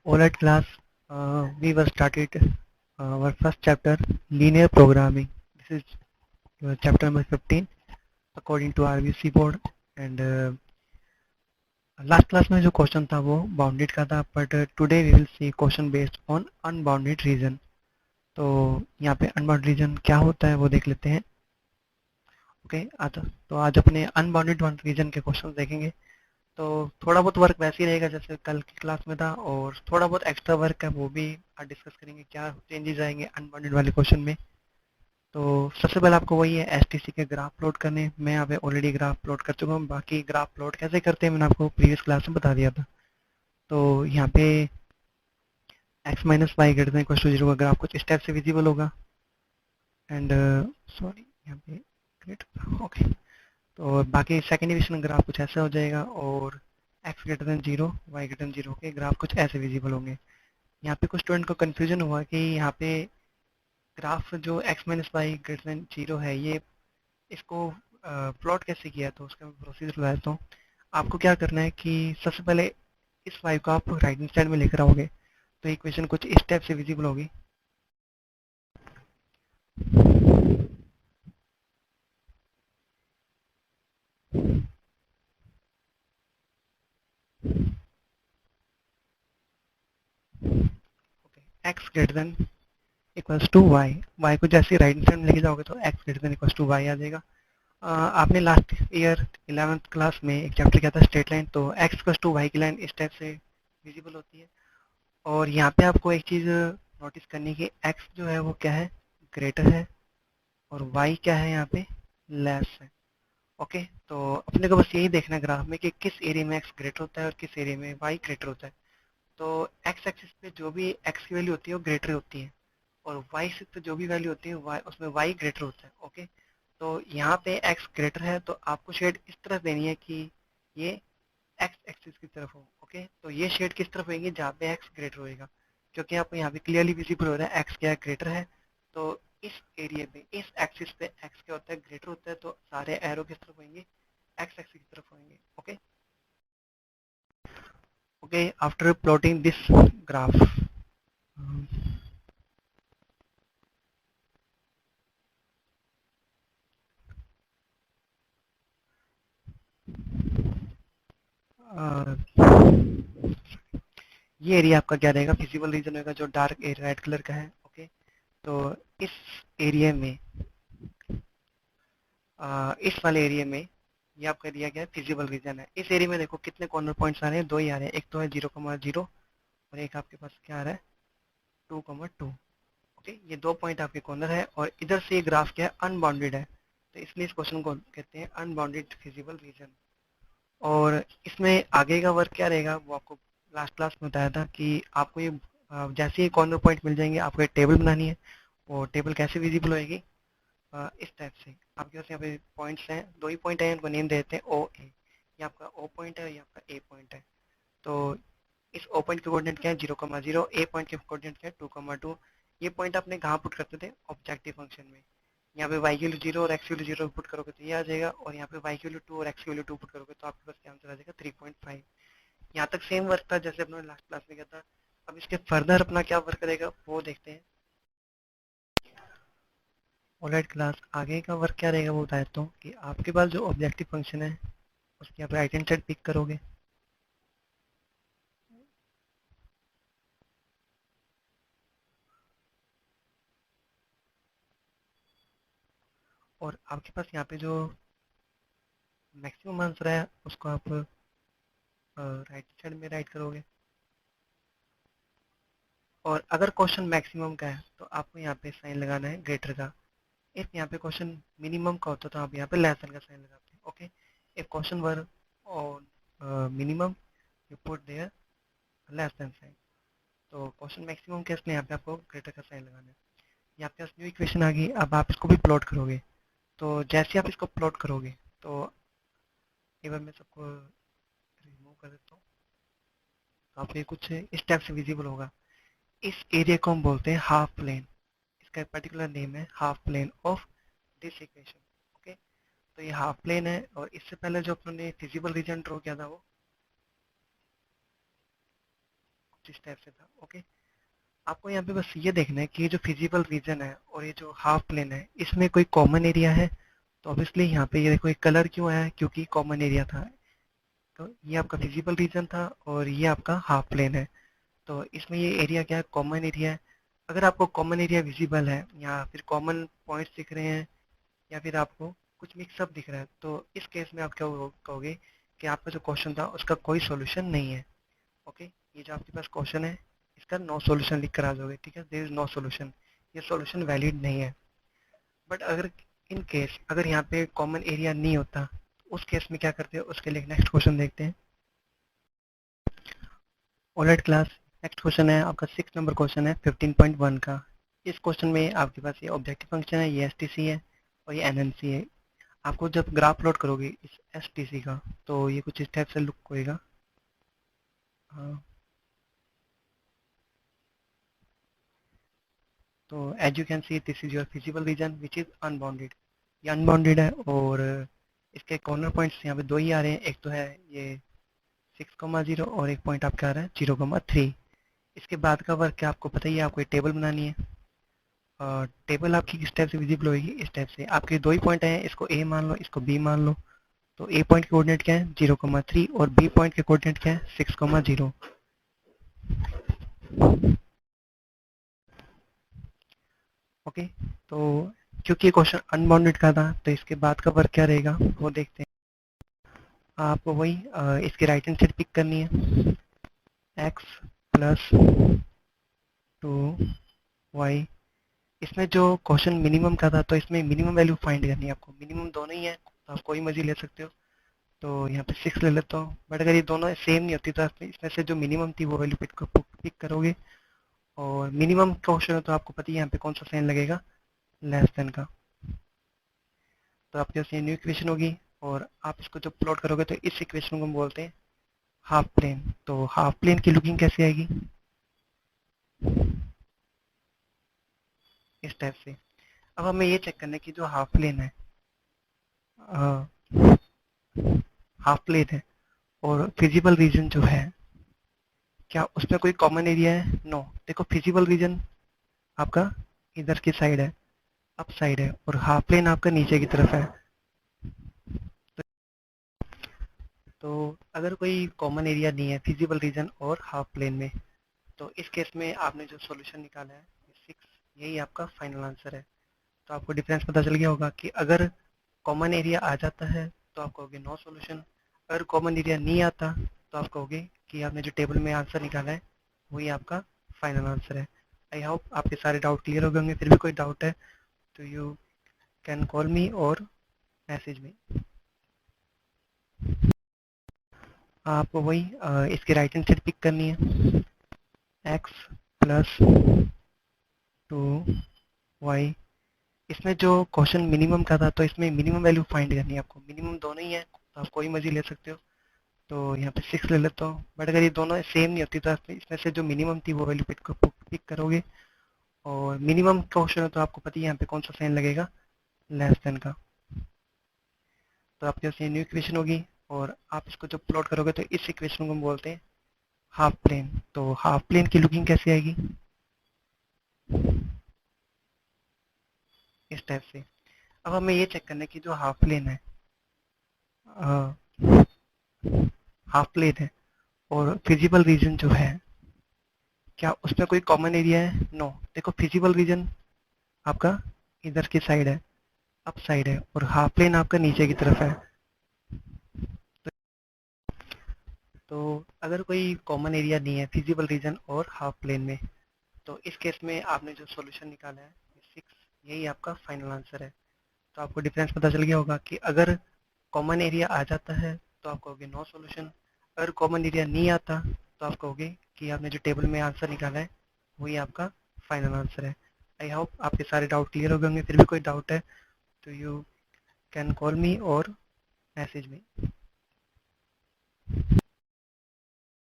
Alright class, we were started our first chapter, linear programming. This is chapter number 15 according to RVC board. And last class में जो question था वो bounded का था, but today we will see question based on unbounded region. तो यहाँ पे unbounded reason क्या होता है वो देख लेते हैं. ओके आता तो आज अपने अनबाउंडेड रीजन के क्वेश्चन देखेंगे. तो थोड़ा बहुत वर्क वैसे ही रहेगा जैसे कल की क्लास में था, और थोड़ा बहुत एक्स्ट्रा वर्क है वो भी आज डिस्कस करेंगे, क्या चेंजेस आएंगे अनबाउंडेड वाले क्वेश्चन में. तो सबसे पहले आपको वही है एसटीसी के ग्राफ प्लॉट करने. मैं यहाँ पे ऑलरेडी ग्राफ प्लॉट कर चुका हूँ. बाकी ग्राफ प्लॉट कैसे करते हैं मैंने आपको प्रीवियस क्लास में बता दिया था. तो यहाँ पे x minus y greater than equal to zero का ग्राफ कुछ इस टाइप से विजिबल होगा. एंड सॉरी यहाँ पे ग्रेटर ओके. तो बाकी सेकेंड डिविजन ग्राफ कुछ ऐसा हो जाएगा, और x greater than zero y greater than zero के ग्राफ कुछ ऐसे विजिबल होंगे. यहाँ पे कुछ स्टूडेंट को कन्फ्यूजन हुआ कि यहाँ पे ग्राफ जो x minus y greater than zero है, ये इसको प्लॉट कैसे किया. तो उसका प्रोसीजर बताता हूँ. आपको क्या करना है कि सबसे पहले इस वाई को आप राइट हैंड साइड में लेकर आओगे, तो इक्वेशन कुछ इस टाइप से विजिबल होगी. X greater than equals to y. Y को जैसे राइट हैंड साइड में लेके जाओगे तो x greater than equals to y आ जाएगा. आपने लास्ट ईयर 11th क्लास में एक चैप्टर किया था स्ट्रेट लाइन. तो एक्स इक्वल्स टू वाई की लाइन इस टाइप से विजिबल होती है. और यहाँ पे आपको एक चीज़ नोटिस करनी है कि एक्स जो है वो क्या है, ग्रेटर है, और वाई क्या है यहाँ पे, लेस है. ओके. तो अपने को बस यही देखना है ग्राफ में कि किस एरिया में एक्स ग्रेटर होता है और किस एरिया में वाई ग्रेटर होता है. तो एक्स एक्सिस पे जो भी एक्स की वैल्यू होती है वो ग्रेटर होती है, और वाई एक्सिस पे जो भी वैल्यू होती है वाई उसमें वाई ग्रेटर होता है. ओके. तो यहाँ पे एक्स ग्रेटर है तो आपको शेड इस तरफ देनी है कि ये एक्स एक्सिस की तरफ हो. ओके. तो ये शेड किस तरफ होगी, जहाँ पे एक्स ग्रेटर होएगा, क्योंकि आपको यहाँ पे क्लियरली विजिबल हो रहा है एक्स क्या ग्रेटर है. तो इस एरिया पे इस एक्सिस पे एक्स क्या होता है, ग्रेटर होता है. तो सारे एरो किस तरफ होंगे, एक्स एक्सिस की तरफ होंगे. Okay. Okay. After plotting this graph, ये एरिया आपका क्या रहेगा, फिजिबल रीजन होगा जो डार्क रेड कलर का है. ओके. तो इस एरिया में इस वाले एरिया में ये आपका एरिया क्या है, फिजिबल रीजन है. इस एरिया में देखो कितने कॉर्नर पॉइंट्स आ रहे हैं, दो ही आ रहे हैं. एक तो है 0,0 और एक आपके पास क्या आ रहा है 2,2. ओके. ये दो पॉइंट आपके कॉर्नर है, और इधर से ये ग्राफ क्या है, अनबाउंडेड है. तो इसलिए इस क्वेश्चन को कहते हैं अनबाउंडेड फिजिबल रीजन. और इसमें आगे का वर्क क्या रहेगा वो आपको लास्ट क्लास में बताया था कि आपको ये जैसे ही कॉर्नर पॉइंट मिल जाएंगे आपको एक टेबल बनानी है. और टेबल कैसे विजिबल होएगी, इस टाइप से. आपके पास यहाँ पे पॉइंट्स हैं, दो ही पॉइंट हैं, उनको नेम देते हैं ओ ए. ये आपका ओ पॉइंट है, ये आपका ए पॉइंट है. तो इस ओ पॉइंट के कोऑर्डिनेट क्या है 0,0, ए पॉइंट के कोऑर्डिनेट क्या है 2,2. ये पॉइंट आपने कहाँ पुट करते थे, ऑब्जेक्टिव फंक्शन में. यहाँ पे वाई की वैल्यू 0 और एक्स की वैल्यू 0 पुट करोगे तो ये आ जाएगा, और यहाँ पे वाई की वैल्यू 2 और एक्स की वैल्यू 2 पुट करोगे तो आपके पास क्या आंसर आ जाएगा 3.5. यहाँ तक सेम वर्क था जैसे अपने लास्ट क्लास में किया था. अब इसके फर्दर अपना क्या वर्क करेगा वो देखते हैं. ऑलराइट क्लास, आगे का वर्क क्या रहेगा वो बता देता हूँ कि आपके पास जो ऑब्जेक्टिव फंक्शन है उसकी आप राइट हैंड साइड पिक करोगे. और आपके पास यहाँ पे जो मैक्सिमम आंसर है उसको आप राइट साइड में राइट करोगे. और अगर क्वेश्चन मैक्सिमम का है तो आपको यहाँ पे साइन लगाना है ग्रेटर का. इफ यहाँ पे क्वेश्चन मिनिमम का होता तो आप यहाँ पे लेस देन का साइन लगाते हैं. Okay. If question were on minimum you put there less than sign. तो क्वेश्चन मैक्सिमम केस में यहाँ पे आपको ग्रेटर का साइन लगाना है. यहाँ पे न्यू इक्वेशन आ गई. अब आप इसको भी प्लॉट करोगे. तो जैसे आप इसको प्लॉट करोगे तो एक बार मैं सबको रिमूव कर देता हूँ. तो आप ये कुछ इस टाइप से विजिबल होगा. इस एरिया को हम बोलते हैं हाफ प्लेन. इसका पर्टिकुलर नेम है half plane of this equation. Okay. तो ये हाफ प्लेन है, और इससे पहले जो अपने फिजिबल रीजन ड्रॉ किया था वो कुछ इस टाइप से था। ओके, आपको यहाँ पे बस ये देखना है कि ये जो फिजिबल रीजन है और ये जो हाफ प्लेन है इसमें कोई कॉमन एरिया है। तो ऑब्वियसली यहाँ पे ये देखो एक कलर क्यों आया है, क्योंकि कॉमन एरिया था। तो ये आपका फिजिबल रीजन था और ये आपका हाफ प्लेन है। तो इसमें ये एरिया क्या है, कॉमन एरिया है। अगर आपको कॉमन एरिया विजिबल है या फिर कॉमन पॉइंट्स दिख रहे हैं या फिर आपको कुछ मिक्सअप दिख रहा है, तो इस केस में आप क्या कहोगे कि आपका जो क्वेश्चन था उसका कोई सॉल्यूशन नहीं है। ओके, ये जो आपके पास क्वेश्चन है इसका नो सॉल्यूशन लिख कर आ जाओगे। ठीक है, देयर इज नो सॉल्यूशन, ये सॉल्यूशन वैलिड नहीं है। बट अगर इन केस अगर यहाँ पे कॉमन एरिया नहीं होता, उस केस में क्या करते हो, उसके लिए नेक्स्ट क्वेश्चन देखते हैं। ऑलराइट क्लास, नेक्स्ट क्वेश्चन है आपका 6 नंबर क्वेश्चन है 15.1 का। इस क्वेश्चन में आपके पास ये ऑब्जेक्टिव फंक्शन है, ये एसटीसी है और ये एनएनसी है। आपको जब ग्राफ प्लॉट करोगे इस एसटीसी का तो ये कुछ इस टाइप से लुक होएगा। हाँ, तो as you can see this is your feasible region which is unbounded. ये अनबाउंडेड है और इसके कॉर्नर पॉइंट्स यहाँ पे दो ही आ रहे हैं। एक तो है ये 6,0 और एक पॉइंट आपका आ रहा है 0,3। इसके बाद का वर्क क्या आपको पता ही है, आपको एक टेबल बनानी है। टेबल आपकी किस टाइप से विजिबल होगी, इस टाइप से। आपके दो ही पॉइंट हैं, इसको ए मान लो, इसको बी मान लो। तो ए पॉइंट के कोऑर्डिनेट क्या है 0,3 और बी पॉइंट के कोऑर्डिनेट क्या है 6,0। ओके, तो क्योंकि ये क्वेश्चन अनबाउंडेड का था तो इसके बाद का वर्क क्या रहेगा वो देखते हैं। आपको वही इसकी राइट हैंड साइड पिक करनी है, x प्लस 2y। इसमें जो क्वेश्चन मिनिमम का था तो इसमें मिनिमम वैल्यू फाइंड करनी है आपको। मिनिमम दोनों ही है तो आप कोई मर्जी ले सकते हो। तो यहाँ पे 6 ले लेता हूँ, बट अगर ये दोनों सेम नहीं होती तो इसमें से जो मिनिमम थी वो वैल्यू पिक करोगे। और मिनिमम क्वेश्चन है तो आपको पता ही है यहाँ पे कौन सा साइन लगेगा, लेस देन का। तो आपके पास ये न्यू इक्वेशन होगी और आप इसको जब प्लॉट करोगे तो इस इक्वेशन को हम बोलते हैं हाफ प्लेन। तो हाफ प्लेन की लुकिंग कैसे आएगी, इस टाइप से। अब हमें ये चेक करना है कि जो हाफ प्लेन है हाफ प्लेन है और फिजिबल रीजन जो है क्या उसमें कोई कॉमन एरिया है, नो। देखो फिजिबल रीजन आपका इधर की साइड है, अप साइड है, और हाफ प्लेन आपका नीचे की तरफ है। तो अगर कोई कॉमन एरिया नहीं है फिजिबल रीजन और हाफ प्लेन में, तो इस केस में आपने जो सॉल्यूशन निकाला है 6, यही आपका फाइनल आंसर है। तो आपको डिफरेंस पता चल गया होगा कि अगर कॉमन एरिया आ जाता है तो आप कहोगे नो सॉल्यूशन, अगर कॉमन एरिया नहीं आता तो आप कहोगे कि आपने जो टेबल में आंसर निकाला है वही आपका फाइनल आंसर है। आई होप आपके सारे डाउट क्लियर हो गए होंगे। फिर भी कोई डाउट है तो यू कैन कॉल मी और मैसेज मी। आपको वही इसकी राइट हैंड साइड पिक करनी है, x प्लस 2y। इसमें जो क्वेश्चन मिनिमम का था तो इसमें मिनिमम वैल्यू फाइंड करनी है आपको। मिनिमम दोनों ही है तो आप कोई मर्जी ले सकते हो। तो यहाँ पे 6 ले लेता हूँ, बट अगर ये दोनों सेम नहीं होती तो इसमें से जो मिनिमम थी वो वैल्यू पिक करोगे। और मिनिमम क्वेश्चन है तो आपको पता ही है यहाँ पे कौन सा साइन लगेगा, लेस देन का। तो आपके पास ये न्यू इक्वेशन होगी और आप इसको जब प्लॉट करोगे तो इस इक्वेशन को हम बोलते हैं हाफ प्लेन। तो हाफ प्लेन की लुकिंग कैसे आएगी, इस टाइप से। अब हमें ये चेक करना है कि जो हाफ प्लेन है हाफ प्लेन है और फिजिबल रीजन जो है क्या उसमें कोई कॉमन एरिया है, नो। देखो फिजिबल रीजन आपका इधर की साइड है, अप साइड है, और हाफ प्लेन आपका नीचे की तरफ है। तो अगर कोई कॉमन एरिया नहीं है फिजिबल रीजन और हाफ प्लेन में, तो इस केस में आपने जो सॉल्यूशन निकाला है 6, यही आपका फाइनल आंसर है। तो आपको डिफरेंस पता चल गया होगा कि अगर कॉमन एरिया आ जाता है तो आप कहोगे नो सॉल्यूशन, अगर कॉमन एरिया नहीं आता तो आप कहोगे कि आपने जो टेबल में आंसर निकाला है वही आपका फाइनल आंसर है। आई होप आपके सारे डाउट क्लियर हो गए होंगे। फिर भी कोई डाउट है तो यू कैन कॉल मी और मैसेज मी।